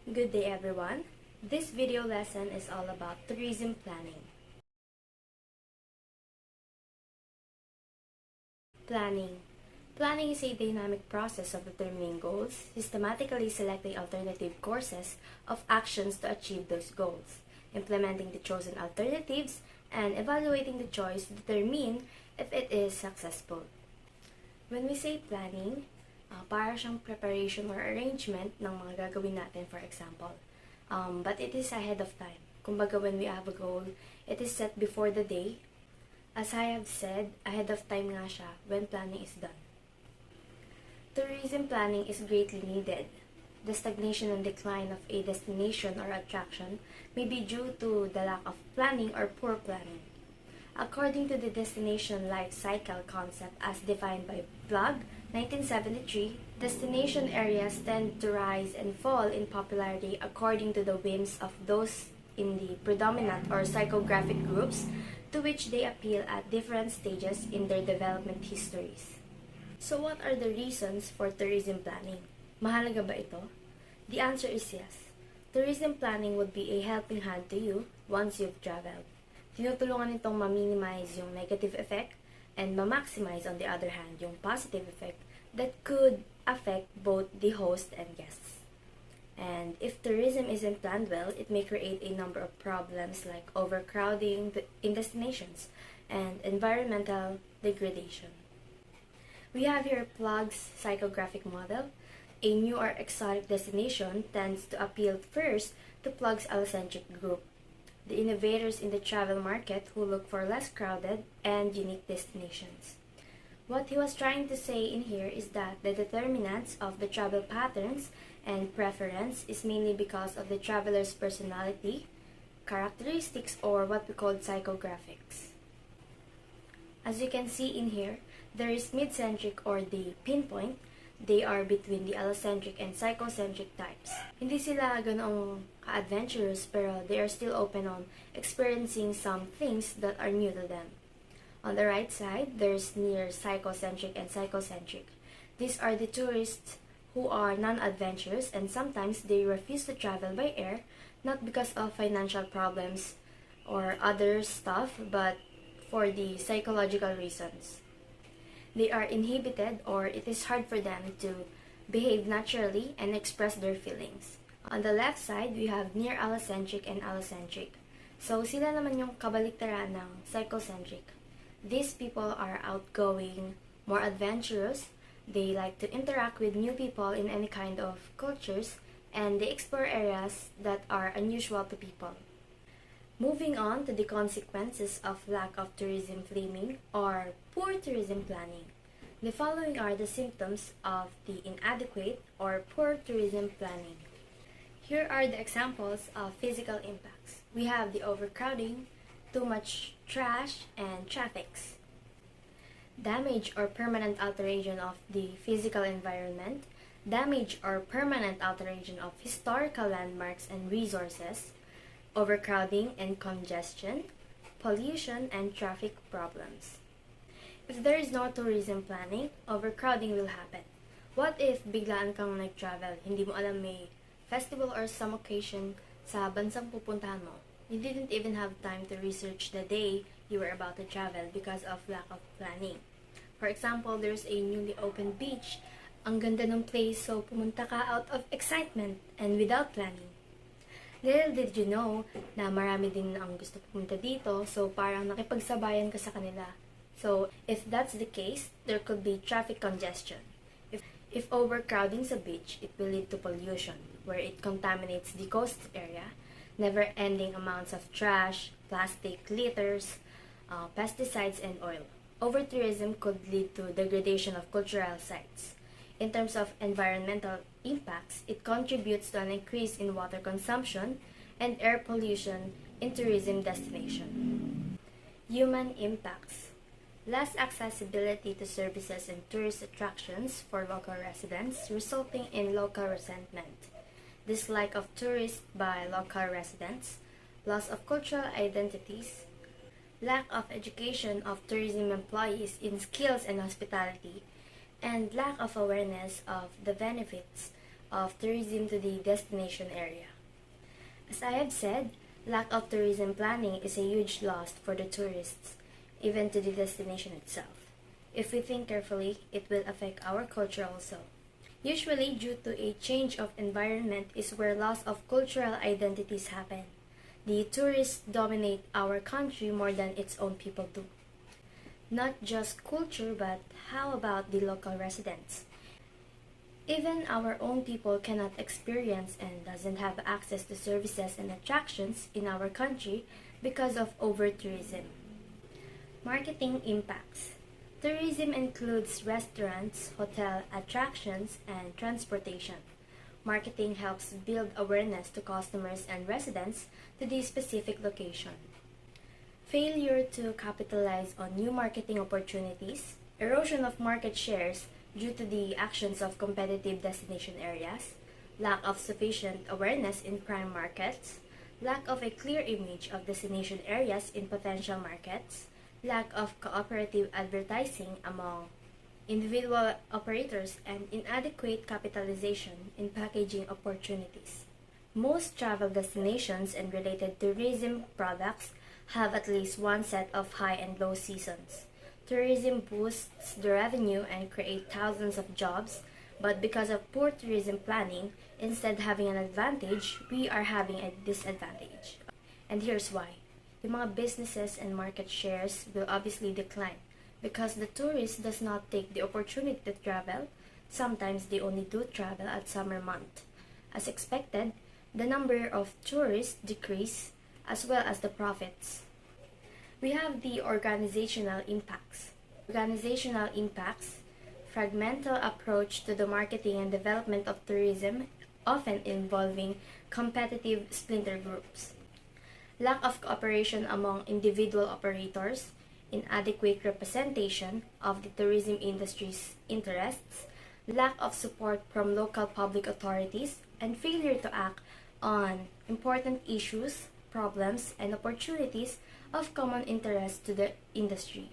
Good day everyone. This video lesson is all about tourism planning. Planning is a dynamic process of determining goals, systematically selecting alternative courses of actions to achieve those goals, implementing the chosen alternatives, and evaluating the choice to determine if it is successful. When we say planning, para siyang preparation or arrangement ng mga gagawin natin, for example. But it is ahead of time. Kumbaga, when we have a goal, it is set before the day. As I have said, ahead of time nga siya when planning is done. Tourism planning is greatly needed. The stagnation and decline of a destination or attraction may be due to the lack of planning or poor planning. According to the destination life cycle concept as defined by Blog 1973, destination areas tend to rise and fall in popularity according to the whims of those in the predominant or psychographic groups to which they appeal at different stages in their development histories. So what are the reasons for tourism planning? Mahalaga ba ito? The answer is yes. Tourism planning would be a helping hand to you once you've traveled. Tinutulungan nitong ma-minimize yung negative effect and ma-maximize on the other hand yung positive effect that could affect both the host and guests. And if tourism isn't planned well, it may create a number of problems like overcrowding in destinations and environmental degradation. We have here Plug's psychographic model. A new or exotic destination tends to appeal first to Plug's allocentric group, the innovators in the travel market who look for less crowded and unique destinations. What he was trying to say in here is that the determinants of the travel patterns and preference is mainly because of the traveler's personality, characteristics, or what we call psychographics. As you can see in here, there is mid-centric or the pinpoint. They are between the allocentric and psychocentric types. Hindi sila ganoong ka-adventurous pero they are still open on experiencing some things that are new to them. On the right side, there's near psychocentric and psychocentric. These are the tourists who are non-adventurous and sometimes they refuse to travel by air, not because of financial problems or other stuff, but for the psychological reasons. They are inhibited or it is hard for them to behave naturally and express their feelings. On the left side, we have near allocentric and allocentric. So sila naman yung kabaliktaran ng psychocentric. These people are outgoing, more adventurous, they like to interact with new people in any kind of cultures, and they explore areas that are unusual to people. Moving on to the consequences of lack of tourism framing or poor tourism planning. The following are the symptoms of the inadequate or poor tourism planning. Here are the examples of physical impacts. We have the overcrowding, too much trash, and traffics. Damage or permanent alteration of the physical environment, damage or permanent alteration of historical landmarks and resources, overcrowding and congestion, pollution, and traffic problems. If there is no tourism planning, overcrowding will happen. What if biglaan kang nag-travel, hindi mo alam may festival or some occasion sa bansang pupuntahan mo? You didn't even have time to research the day you were about to travel because of lack of planning. For example, there's a newly opened beach. Ang ganda ng place, so pumunta ka out of excitement and without planning. Little did you know na marami din ang gusto pumunta dito, so parang nakipagsabayan ka sa kanila. So, if that's the case, there could be traffic congestion. If overcrowding sa beach, it will lead to pollution, where it contaminates the coast area, never-ending amounts of trash, plastic, litters, pesticides, and oil. Overtourism could lead to degradation of cultural sites. In terms of environmental impacts, it contributes to an increase in water consumption and air pollution in tourism destination. Human impacts. Less accessibility to services and tourist attractions for local residents, resulting in local resentment. Dislike of tourists by local residents, loss of cultural identities, lack of education of tourism employees in skills and hospitality, and lack of awareness of the benefits of tourism to the destination area. As I have said, lack of tourism planning is a huge loss for the tourists, even to the destination itself. If we think carefully, it will affect our culture also. Usually, due to a change of environment is where loss of cultural identities happen. The tourists dominate our country more than its own people do. Not just culture, but how about the local residents? Even our own people cannot experience and doesn't have access to services and attractions in our country because of over-tourism. Marketing impacts. Tourism includes restaurants, hotel attractions, and transportation. Marketing helps build awareness to customers and residents to the specific location. Failure to capitalize on new marketing opportunities, erosion of market shares due to the actions of competitive destination areas, lack of sufficient awareness in prime markets, lack of a clear image of destination areas in potential markets, lack of cooperative advertising among individual operators, and inadequate capitalization in packaging opportunities. Most travel destinations and related tourism products have at least one set of high and low seasons. Tourism boosts the revenue and creates thousands of jobs, but because of poor tourism planning, instead of having an advantage, we are having a disadvantage. And here's why. The mga businesses and market shares will obviously decline because the tourist does not take the opportunity to travel. Sometimes they only do travel at summer month. As expected, the number of tourists decrease as well as the profits. We have the organizational impacts. Organizational impacts, fragmental approach to the marketing and development of tourism, often involving competitive splinter groups. Lack of cooperation among individual operators, inadequate representation of the tourism industry's interests, lack of support from local public authorities, and failure to act on important issues, problems, and opportunities of common interest to the industry.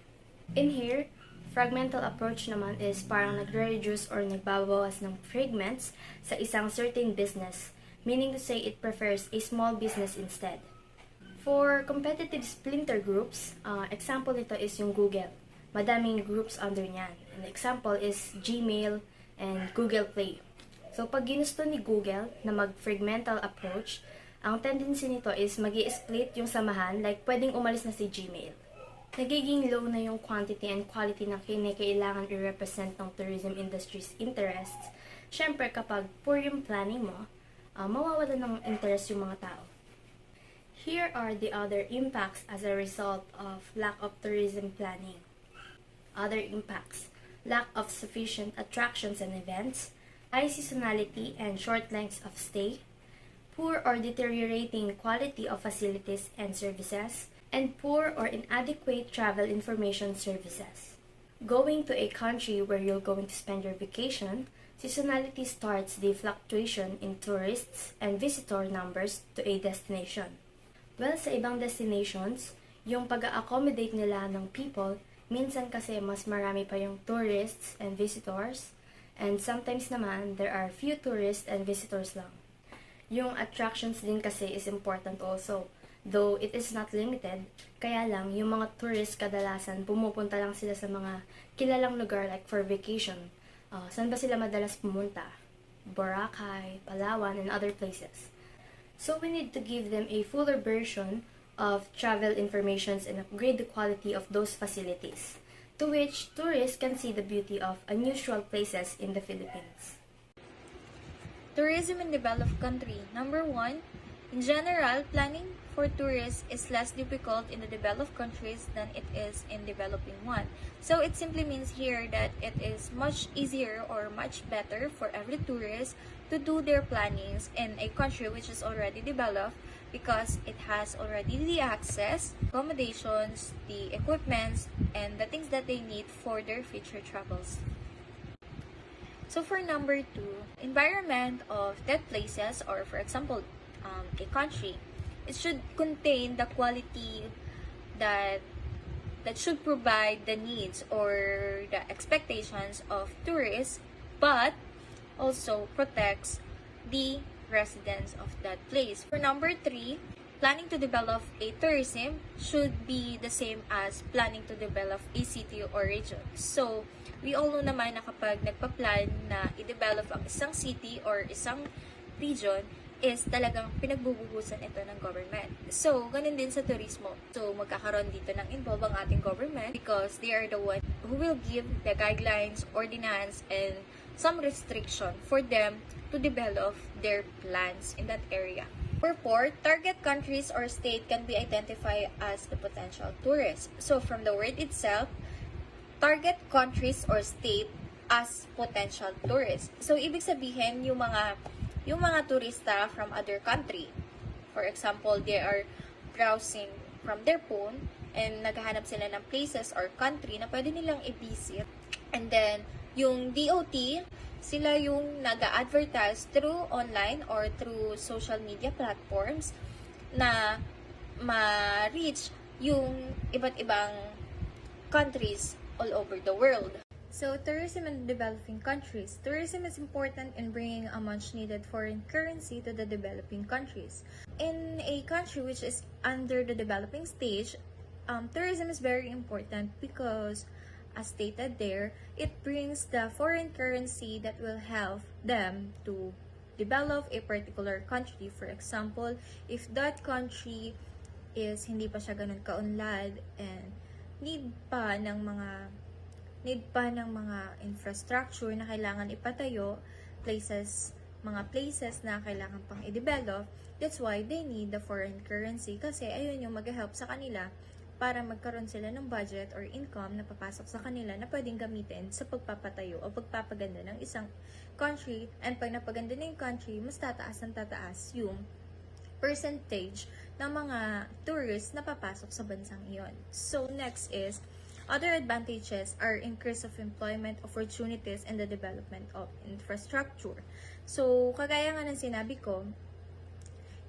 In here, fragmental approach naman is parang nagre-reduce or nagbabawas ng fragments sa isang certain business, meaning to say it prefers a small business instead. For competitive splinter groups, example nito is yung Google. Madaming groups under niyan. An example is Gmail and Google Play. So pag ginusto ni Google na mag-fragmental approach, ang tendency nito is magi-split yung samahan, like pwedeng umalis na si Gmail. Nagiging low na yung quantity and quality ng kailangan i-represent ng tourism industry's interests. Siyempre kapag poor yung planning mo, mawawala ng interest yung mga tao. Here are the other impacts as a result of lack of tourism planning. Other impacts: lack of sufficient attractions and events, high seasonality and short lengths of stay, poor or deteriorating quality of facilities and services, and poor or inadequate travel information services. Going to a country where you're going to spend your vacation, seasonality starts the fluctuation in tourists and visitor numbers to a destination. Well, sa ibang destinations, yung pag-accommodate nila ng people, minsan kasi mas marami pa yung tourists and visitors, and sometimes naman, there are few tourists and visitors lang. Yung attractions din kasi is important also, though it is not limited, kaya lang yung mga tourists kadalasan pumupunta lang sila sa mga kilalang lugar like for vacation. Saan ba sila madalas pumunta? Boracay, Palawan, and other places. So we need to give them a fuller version of travel informations and upgrade the quality of those facilities, to which tourists can see the beauty of unusual places in the Philippines. Tourism in developed country. Number 1, in general, planning for tourists is less difficult in the developed countries than it is in developing one. So it simply means here that it is much easier or much better for every tourist to do their plannings in a country which is already developed because it has already the access, accommodations, the equipments, and the things that they need for their future travels. So for number 2, environment of that places, or for example, a country, it should contain the quality that should provide the needs or the expectations of tourists, but also protects the residents of that place. For number 3, planning to develop a tourism should be the same as planning to develop a city or region. So, we all know naman na kapag nagpa-plan na i-develop ang isang city or isang region, is talagang pinagbubuhusan ito ng government. So, ganun din sa turismo. So, magkakaroon dito ng involve ang ating government because they are the one who will give the guidelines, ordinance, and some restriction for them to develop their plans in that area. For 4, target countries or state can be identified as the potential tourists. So, from the word itself, target countries or state as potential tourists. So, ibig sabihin, yung mga turista from other country. For example, they are browsing from their phone and naghahanap sila ng places or country na pwede nilang i-visit. And then, yung DOT, sila yung nag-advertise through online or through social media platforms na ma-reach yung iba't ibang countries all over the world. So, tourism in developing countries. Tourism is important in bringing a much-needed foreign currency to the developing countries. In a country which is under the developing stage, tourism is very important because, as stated there, it brings the foreign currency that will help them to develop a particular country. For example, if that country is hindi pa siya ganun kaunlad and need pa ng mga infrastructure na kailangan ipatayo, mga places na kailangan pang i-develop, that's why they need the foreign currency kasi ayun yung mag-help sa kanila para magkaroon sila ng budget or income na papasok sa kanila na pwedeng gamitin sa pagpapatayo o pagpapaganda ng isang country. And pag napaganda na yung country, mas tataas yung percentage ng mga tourists na papasok sa bansang iyon. So, next is other advantages are increase of employment opportunities and the development of infrastructure. So, kagaya nga ng sinabi ko,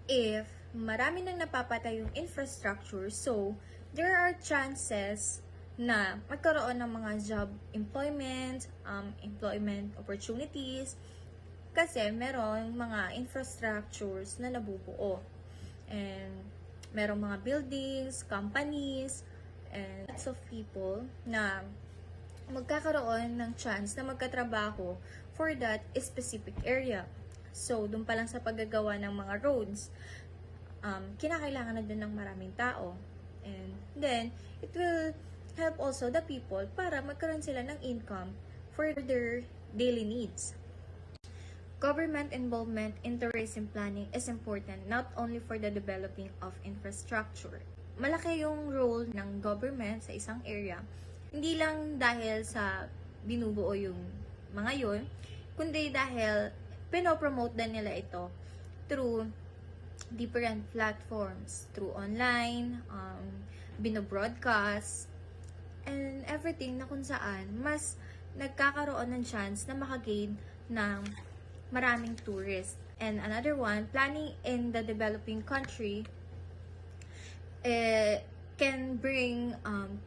if marami nang napapatayong infrastructure, so, there are chances na magkaroon ng mga job employment opportunities, kasi merong mga infrastructures na nabubuo. And merong mga buildings, companies, and lots of people na magkakaroon ng chance na magkatrabaho for that specific area. So, dun pa lang sa paggagawa ng mga roads, kinakailangan na din ng maraming tao. And then, it will help also the people para magkaroon sila ng income for their daily needs. Government involvement in tourism planning is important not only for the developing of infrastructure. Malaki yung role ng government sa isang area, hindi lang dahil sa binubuo yung mga yun, kundi dahil pinopromote din nila ito through different platforms, through online, binobroadcast, and everything na kung saan mas nagkakaroon ng chance na makagain ng maraming tourists. And another one, planning in the developing country can bring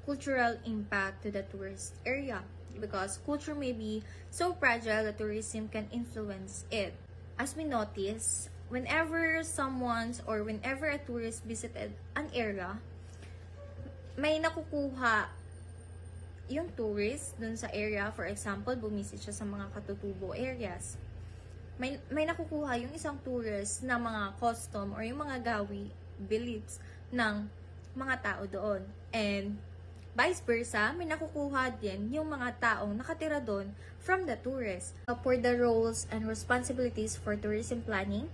cultural impact to the tourist area because culture may be so fragile that tourism can influence it. As we notice, whenever a tourist visited an area, may nakukuha yung tourist dun sa area. For example, bumisit siya sa mga katutubo areas. May nakukuha yung isang tourist na mga custom or yung mga gawi, beliefs ng mga tao doon. And vice versa, may nakukuha din yung mga taong nakatira doon from the tourists. For the roles and responsibilities for tourism planning,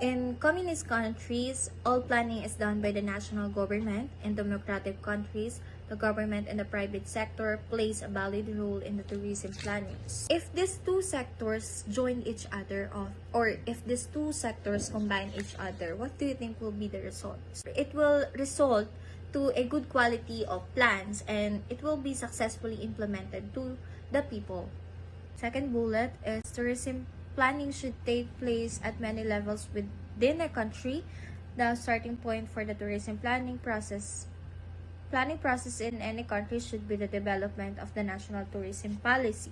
in communist countries, all planning is done by the national government. In democratic countries, the government and the private sector plays a valid role in the tourism planning. If these two sectors join each other, or if these two sectors combine each other, what do you think will be the result? It will result to a good quality of plans and it will be successfully implemented to the people. Second bullet is tourism planning should take place at many levels within a country. The starting point for the tourism planning process in any country should be the development of the national tourism policy.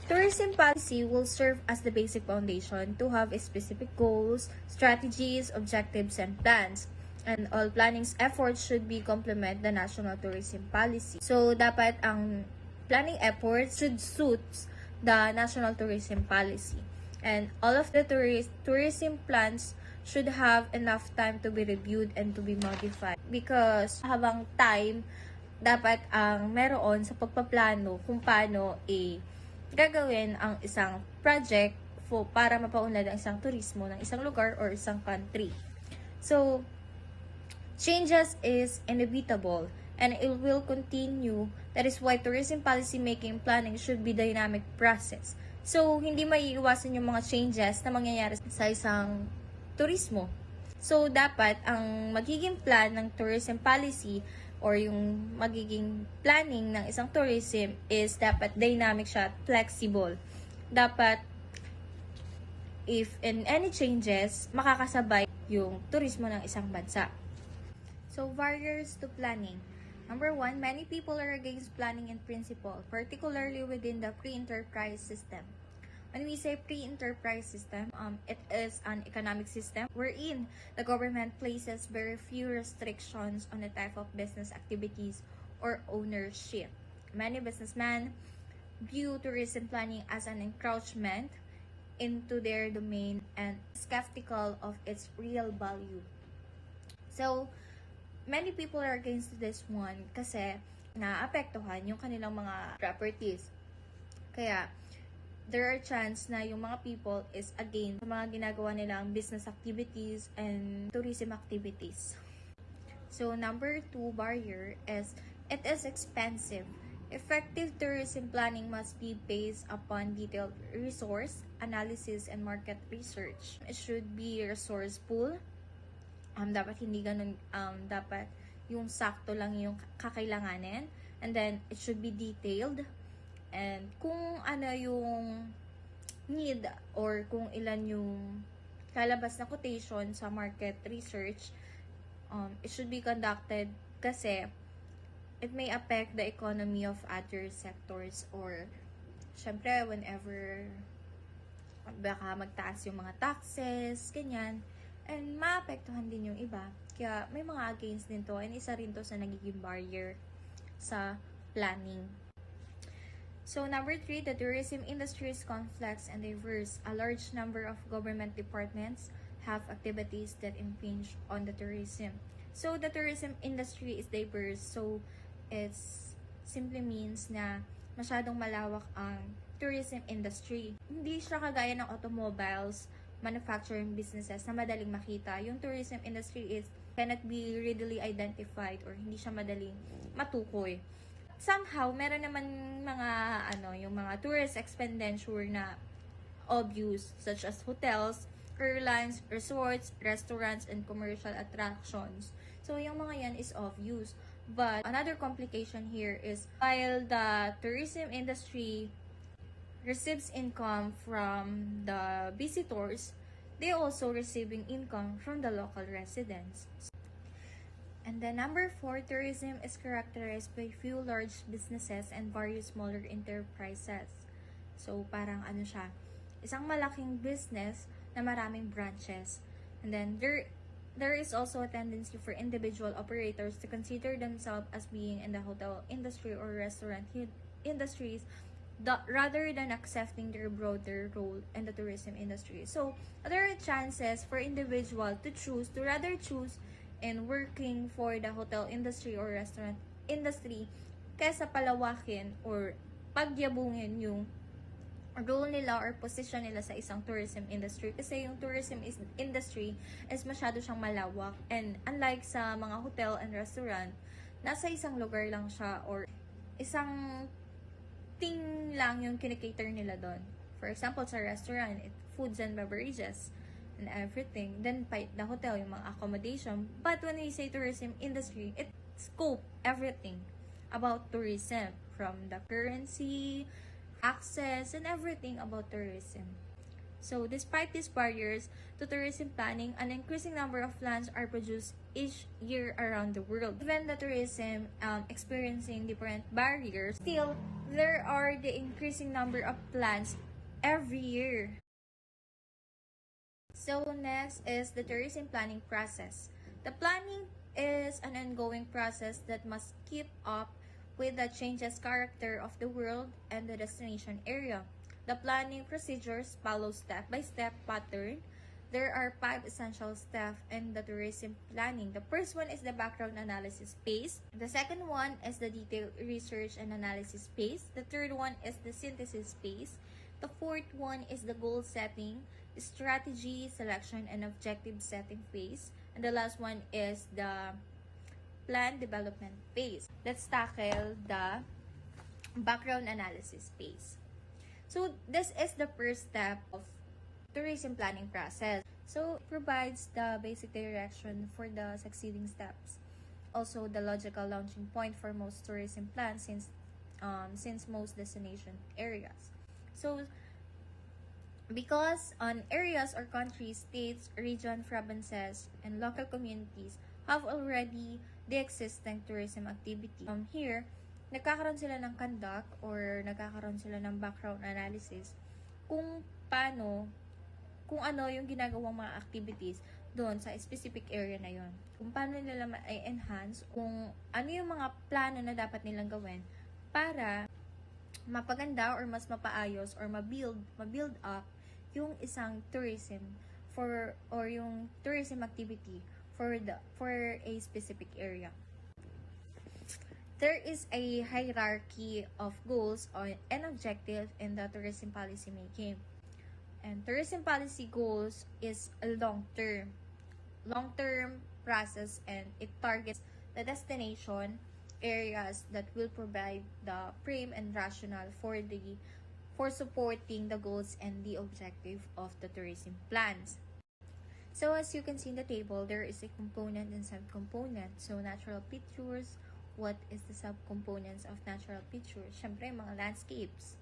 Tourism policy will serve as the basic foundation to have specific goals, strategies, objectives, and plans. And all planning's efforts should be complement the national tourism policy. So, dapat ang planning efforts should suit the national tourism policy. And all of the tourism plans should have enough time to be reviewed and to be modified. Because habang time, dapat ang meron sa pagpaplano kung paano gagawin ang isang project para mapaunlad ang isang turismo ng isang lugar or isang country. So, changes is inevitable and it will continue. That is why tourism policy making planning should be dynamic process. So, hindi maiiwasan yung mga changes na mangyayari sa isang turismo. So, dapat ang magiging plan ng tourism policy or yung magiging planning ng isang tourism is dapat dynamic siya, flexible. Dapat, if in any changes, makakasabay yung turismo ng isang bansa. So, barriers to planning. Number 1, many people are against planning in principle, particularly within the pre-enterprise system. When we say pre-enterprise system, it is an economic system wherein the government places very few restrictions on the type of business activities or ownership. Many businessmen view tourism planning as an encroachment into their domain and skeptical of its real value. So, many people are against this one kasi naapektuhan yung kanilang mga properties. Kaya, there are chance na yung mga people is against sa mga ginagawa nilang business activities and tourism activities. So, number 2 barrier is it is expensive. Effective tourism planning must be based upon detailed resource analysis and market research. It should be resourceful. Dapat hindi ganun, dapat yung sakto lang yung kakailanganin. And then, it should be detailed. And kung ano yung need or kung ilan yung lalabas na quotation sa market research, it should be conducted kasi it may affect the economy of other sectors or syempre whenever baka magtaas yung mga taxes, ganyan. And maapektuhan din yung iba. Kaya may mga against din to and isa rin to sa nagiging barrier sa planning. So, number 3, the tourism industry is complex and diverse. A large number of government departments have activities that impinge on the tourism. So, the tourism industry is diverse. So, it simply means na masyadong malawak ang tourism industry. Hindi siya kagaya ng automobiles, manufacturing businesses na madaling makita. Yung tourism industry cannot be readily identified or hindi siya madaling matukoy. Somehow, meron naman yung mga tourist expenditure na obvious, such as hotels, airlines, resorts, restaurants, and commercial attractions. So, yung mga yan is obvious. But, another complication here is, while the tourism industry receives income from the visitors, they also receiving income from the local residents. And then number 4, tourism is characterized by few large businesses and various smaller enterprises. So, parang siya, isang malaking business na maraming branches. And then, there is also a tendency for individual operators to consider themselves as being in the hotel industry or restaurant industries rather than accepting their broader role in the tourism industry. So, there are chances for individual to rather choose in working for the hotel industry or restaurant industry kaysa palawakin or pagyabungin yung role nila or position nila sa isang tourism industry. Kasi yung tourism industry is masyado siyang malawak. And unlike sa mga hotel and restaurant, nasa isang lugar lang siya or isang thing lang yung kinikater nila doon. For example, sa restaurant, foods and beverages and everything. Then, the hotel, yung mga accommodation. But when we say tourism industry, it scope everything about tourism. From the currency, access, and everything about tourism. So, despite these barriers to tourism planning, an increasing number of plans are produced each year around the world. Even the tourism experiencing different barriers, still, there are the increasing number of plans every year. So, next is the tourism planning process. The planning is an ongoing process that must keep up with the changes character of the world and the destination area. The planning procedures follow step-by-step pattern. There are 5 essential steps in the tourism planning. The first one is the background analysis phase. The second one is the detailed research and analysis phase. The third one is the synthesis phase. The fourth one is the goal setting, strategy, selection, and objective setting phase. And the last one is the plan development phase. Let's tackle the background analysis phase. So, this is the first step of tourism planning process. So, it provides the basic direction for the succeeding steps. Also, the logical launching point for most tourism plans since most destination areas. So, because on areas or countries, states, region, provinces, and local communities have already the existing tourism activity. Here, nagkakaroon sila ng conduct or nagkakaroon sila ng background analysis kung ano yung ginagawang mga activities doon sa specific area na yon. Kung paano nila ma-enhance, kung ano yung mga plano na dapat nilang gawin para mapaganda or mas mapaayos or ma-build up yung isang tourism or yung tourism activity for a specific area. There is a hierarchy of goals and objectives in the tourism policy making. And tourism policy goals is a long-term process, and it targets the destination areas that will provide the frame and rationale for supporting the goals and the objective of the tourism plans. So as you can see in the table, there is a component and subcomponent. So natural features, what is the subcomponents of natural features? Syempre, mga landscapes.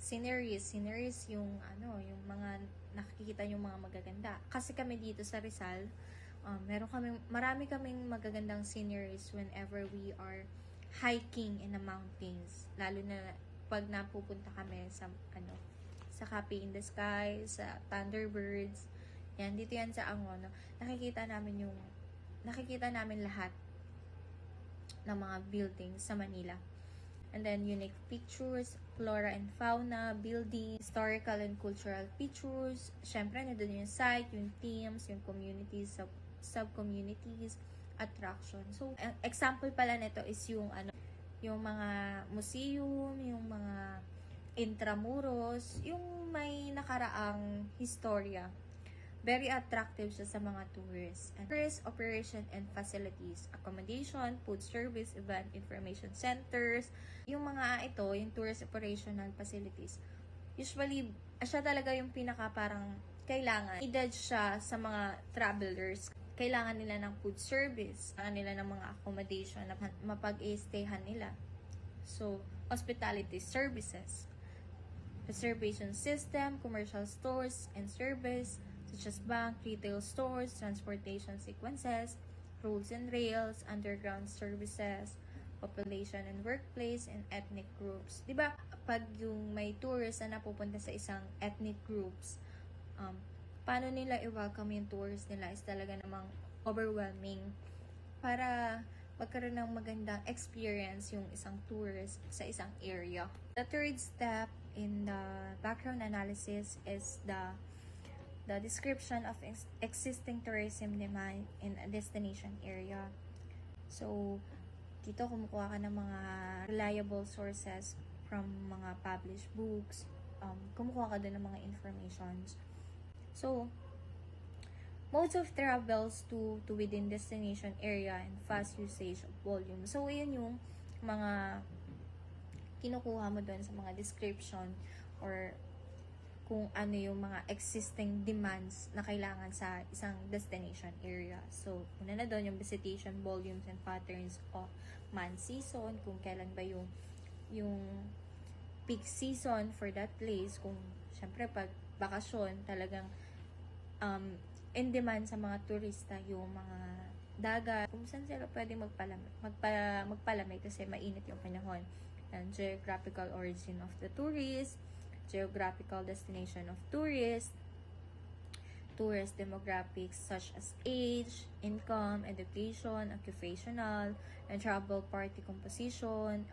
Sceneries yung mga nakikita yung mga magaganda. Kasi kami dito sa Rizal, marami kaming magagandang sceneries whenever we are hiking in the mountains. Lalo na pag napupunta kami sa Cafe in the Sky, sa Thunderbirds. Yan, dito yan sa Angono. Nakikita namin lahat ng mga buildings sa Manila. And then, unique features, flora and fauna, buildings, historical and cultural features. Syempre, nandun yung site, yung themes, yung communities, sub-communities, attraction. So, example pala nito is yung mga museum, yung mga intramuros, yung may nakaraang historia. Very attractive siya sa mga tourists. And tourist operation and facilities, accommodation, food service, event information centers. Yung mga ito, yung tourist operational facilities. Usually, siya talaga yung pinaka parang kailangan. Needed siya sa mga travelers. Kailangan nila ng food service. Kailangan nila ng mga accommodation na mapag-stayhan nila. So, hospitality services. Reservation system, commercial stores and service, such as bank, retail stores, transportation sequences, roads and rails, underground services, population and workplace, and ethnic groups. Diba, pag yung may tourist na napupunta sa isang ethnic groups, paano nila i-welcome yung tourist nila is talaga namang overwhelming para magkaroon ng magandang experience yung isang tourist sa isang area. The third step in the background analysis is the description of existing tourism demand in a destination area. So, dito kumukuha ka ng mga reliable sources from mga published books. Kumukuha ka din ng mga informations. So, modes of travels to within destination area and fast usage of volume. So, yun yung mga kinukuha mo doon sa mga description or kung ano yung mga existing demands na kailangan sa isang destination area. So, una na doon yung visitation volumes and patterns of month season, kung kailan ba yung peak season for that place. Kung, syempre, pag bakasyon, talagang in demand sa mga turista yung mga dagat, kung saan sila pwede magpalamig kasi mainit yung panahon. And geographical origin of the tourist, geographical destination of tourist demographics such as age, income, education, occupational, and travel party composition,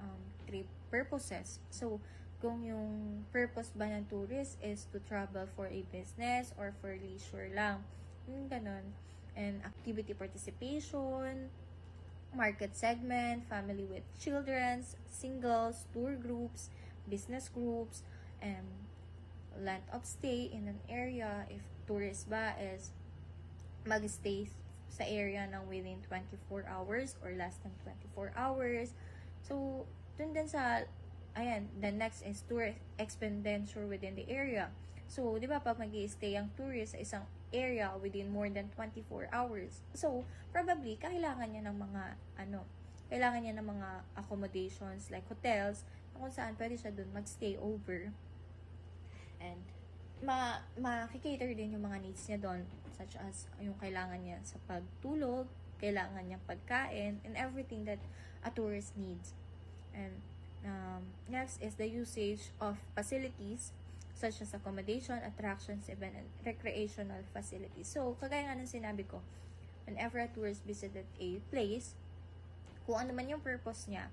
trip purposes. So, kung yung purpose ba ng tourist is to travel for a business or for leisure lang, yung ganun. And activity participation, market segment, family with children, singles, tour groups, business groups, and length of stay in an area. If tourist ba is mag-stay sa area ng within 24 hours or less than 24 hours. So, dun din sa, the next is tourist expenditure within the area. So, di ba pag mag-i-stay ang tourist sa isang area within more than 24 hours. So, probably, kailangan niya ng mga accommodations like hotels, kung saan pwede siya dun mag-stay over. And makikater din yung mga needs niya doon, such as yung kailangan niya sa pagtulog, kailangan niya pagkain, and everything that a tourist needs. And next is the usage of facilities such as accommodation, attractions, event, and recreational facilities. So, kagaya nga ng sinabi ko, whenever a tourist visited a place, kung ano man yung purpose niya,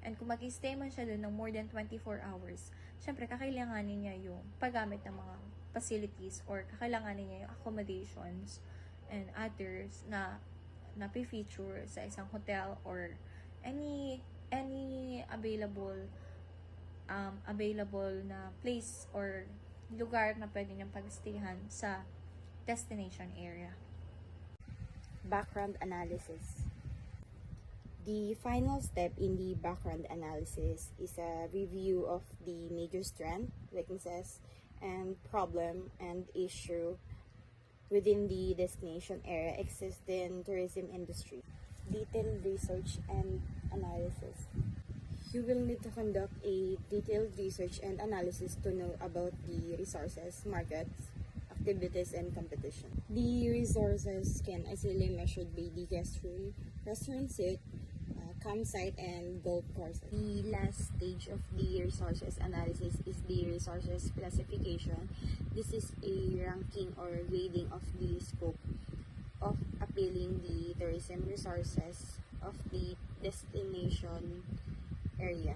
and kung mag-stay man siya doon ng more than 24 hours, syempre kakailanganin niya yung paggamit ng mga facilities or kakailanganin niya yung accommodations and others na feature sa isang hotel or any available na place or lugar na pwede niyang pag-stayhan sa destination area. Background analysis. The final step in the background analysis is a review of the major strengths, weaknesses, and problem and issue within the destination area existing tourism industry. Detailed research and analysis. You will need to conduct a detailed research and analysis to know about the resources, markets, activities, and competition. The resources can easily measured by the guest room, restaurant suite, campsite, and golf courses. The last stage of the resources analysis is the resources classification. This is a ranking or grading of the scope of appealing the tourism resources of the destination area.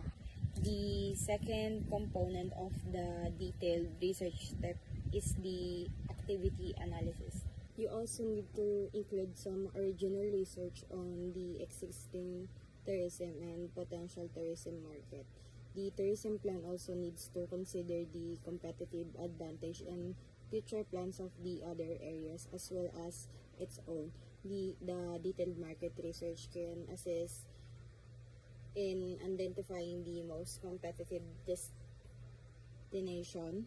The second component of the detailed research step is the activity analysis. You also need to include some original research on the existing tourism and potential tourism market. The tourism plan also needs to consider the competitive advantage and future plans of the other areas as well as its own. The detailed market research can assist in identifying the most competitive destination,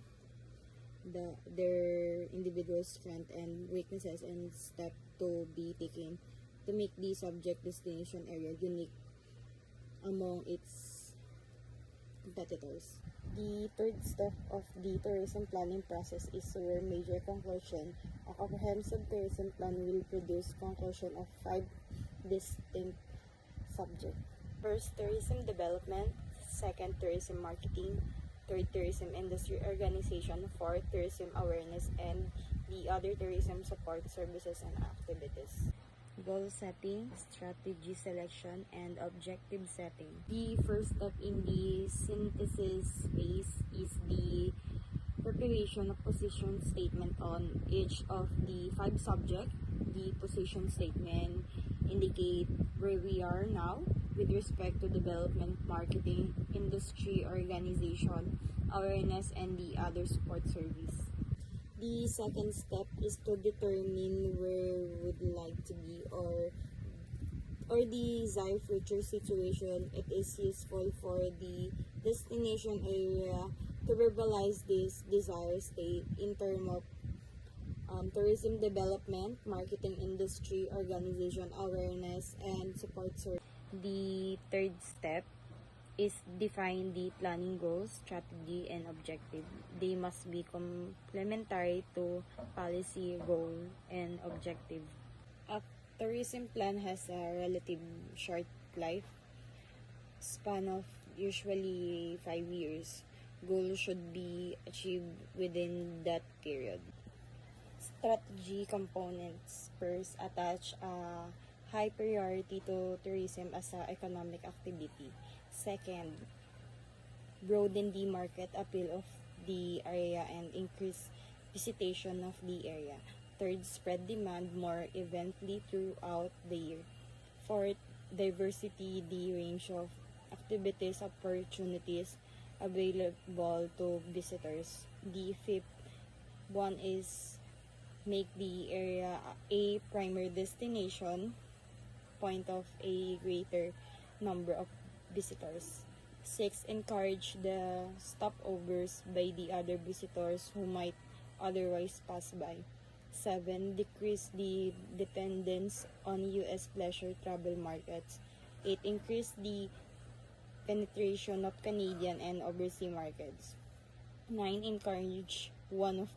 their individual strength and weaknesses, and step to be taken to make the subject destination area unique among its competitors. The third step of the tourism planning process is your major conclusion. A comprehensive tourism plan will produce conclusion of 5 distinct subjects. First, tourism development. Second, tourism marketing. Third, tourism industry organization. Fourth, tourism awareness, and the other tourism support services and activities. Goal setting, strategy selection, and objective setting. The first step in the synthesis phase is the preparation of position statement on each of the 5 subjects. The position statement indicate where we are now with respect to development, marketing, industry organization, awareness, and the other support service. The second step is to determine where we would like to be or the desired future situation. It is useful for the destination area to verbalize this desired state in terms of tourism development, marketing, industry, organization, awareness, and support service. The third step is define the planning goals, strategy, and objective. They must be complementary to policy goal and objective. A tourism plan has a relative short life span of usually 5 years. Goals should be achieved within that period. Strategy components. First, attach a high priority to tourism as an economic activity. Second, broaden the market appeal of the area and increase visitation of the area. Third, spread demand more evenly throughout the year. Fourth, diversity the range of activities opportunities available to visitors. The fifth one is make the area a primary destination point of a greater number of visitors. 6. Encourage the stopovers by the other visitors who might otherwise pass by. 7. Decrease the dependence on U.S. leisure travel markets. 8. Increase the penetration of Canadian and overseas markets. 9. Encourage one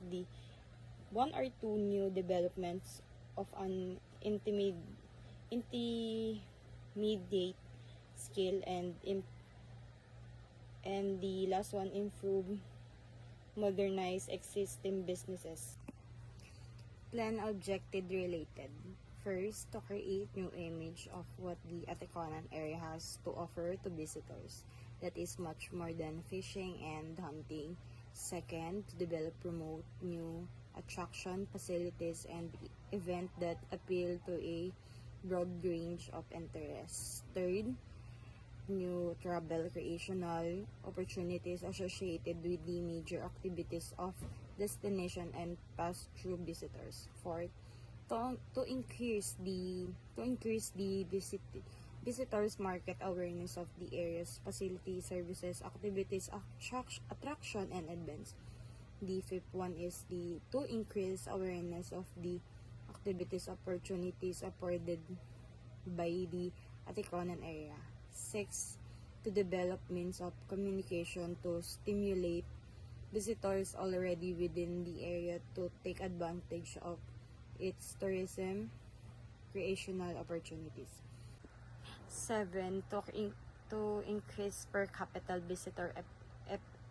or two new developments of an intermediate scale, and the last one, improve modernize existing businesses. Plan objective related. First, to create new image of what the Aticonan area has to offer to visitors. That is much more than fishing and hunting. Second, to develop promote new attraction facilities and event that appeal to a broad range of interests. Third, new travel recreational opportunities associated with the major activities of destination and pass-through visitors. Fourth, to increase the visitors market awareness of the area's facilities, services, activities, attraction, and events. The fifth one is to increase awareness of the activities opportunities afforded by the Aticonan area. 6. To develop means of communication to stimulate visitors already within the area to take advantage of its tourism recreational opportunities. 7. To increase per capita visitor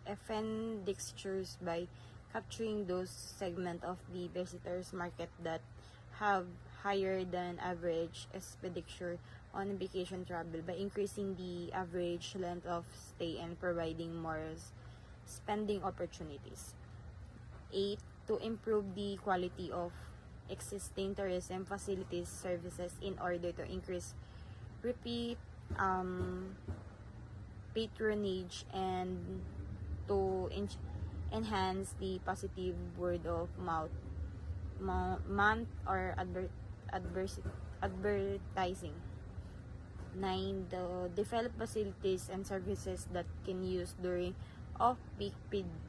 expenditures by capturing those segment of the visitors market that have higher than average expenditure on vacation travel by increasing the average length of stay and providing more spending opportunities. 8. To improve the quality of existing tourism facilities services in order to increase repeat patronage and to enhance the positive word of mouth or advertising. 9. To develop facilities and services that can use during off-peak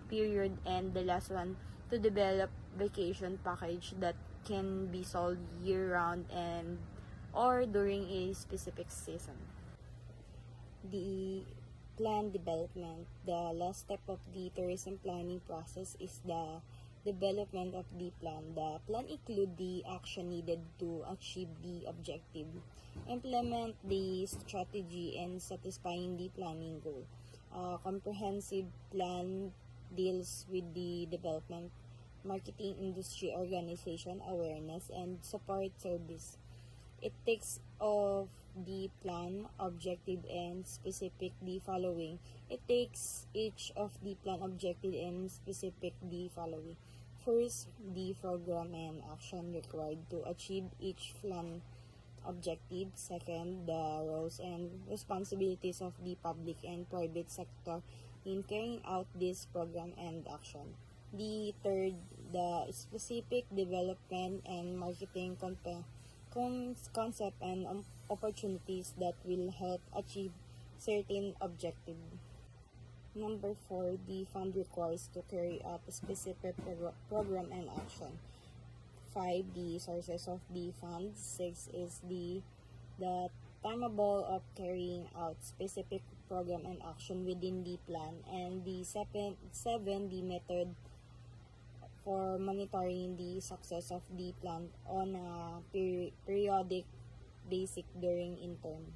period, and the last one, to develop vacation package that can be sold year-round and or during a specific season. The plan development. The last step of the tourism planning process is the development of the plan. The plan includes the action needed to achieve the objective, implement the strategy, and satisfying the planning goal. A comprehensive plan deals with the development, marketing, industry, organization, awareness, and support service. It takes of the plan, objective, and specific the following. It takes each of the plan, objective, and specific the following. First, the program and action required to achieve each plan objective. Second, the roles and responsibilities of the public and private sector in carrying out this program and action. The third, the specific development and marketing concept and opportunities that will help achieve certain objective. Number 4, the fund requires to carry out a specific program and action. 5, the sources of the funds. 6 is the timeable of carrying out specific program and action within the plan, and the seven, the method for monitoring the success of the plan on a periodic basis during interim.